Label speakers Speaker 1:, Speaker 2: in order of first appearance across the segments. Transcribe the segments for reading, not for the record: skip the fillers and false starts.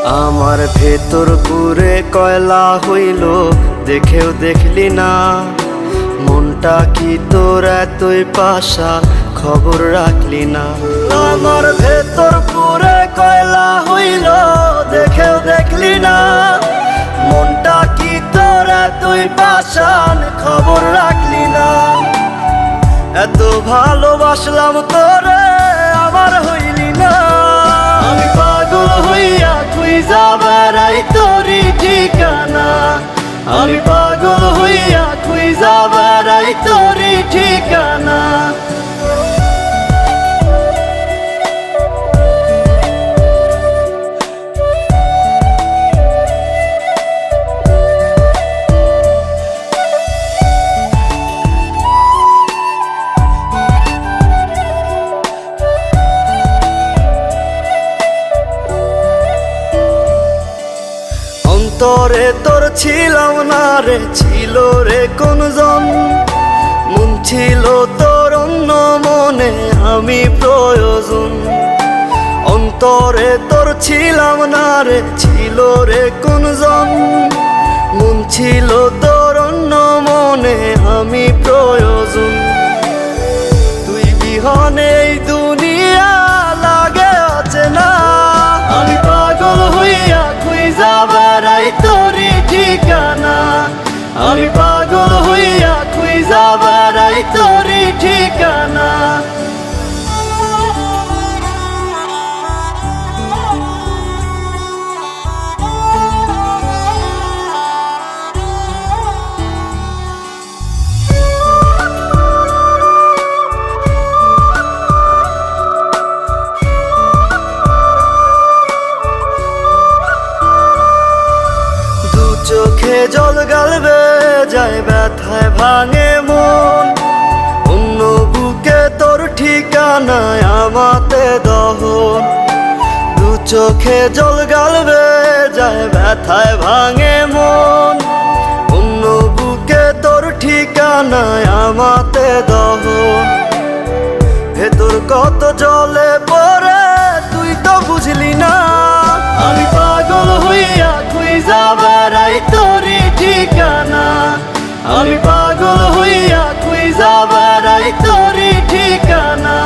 Speaker 1: আমার ভেতর পুরে কয়লা হইল, দেখেও দেখলি না। মনটা কি তোর এতই পাশা, খবর রাখলি না। আমার ভেতর পুরে কয়লা হইল, দেখেও দেখলি না। মনটা কি তোর এতই পাশান, খবর রাখলি না। এত ভালোবাসলাম তোরে, আমার হইলি না। আমি পাগল হইয়া খুঁজা বেড়াই তোরই ঠিকানা। আমি পাগল হইয়া খুঁজা বেড়াই তোরই ঠিকানা। অন্তরে তোর ছিলাম না রে, ছিল রে কোনজন। মন ছিল তোর অন্য মনে, আমি প্রয়োজন। অন্তরে তোর ছিলাম না রে, ছিল রে কোনজন। মন ছিল তোর অন্য মনে, আমি প্রয়োজন। তুই বিহনে এই দুনিয়া লাগে অচেনা। আমি পাগল হইয়া খুঁজা বেড়াই তোরই ঠিকানা। আমি পাগল হইয়া খুঁজা বেড়াই তোরই ঠিকানা। চোখে জল গালবে যায়, ব্যথায় ভাঙে মন। অন্য বুকে তোর ঠিকানায় আমাতে দহন। দু চোখে জল গালবে যায়, ব্যথায় ভাঙে মন। অন্য বুকে তোর ঠিকানায় আমাতে দহন। ভেতর কত জলে পড়ে তুই তো বুঝলি না। আমি পাগল হইয়া খুঁজা বেড়াই তোরই ঠিকানা। আমি পাগল হইয়া খুঁজা বেড়াই তোরই ঠিকানা।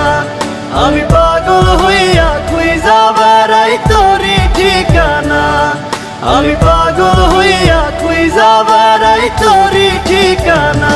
Speaker 1: আমি পাগল হইয়া খুঁজা বেড়াই তোরই ঠিকানা। আমি পাগল হইয়া খুঁজা বেড়াই তোরই ঠিকানা।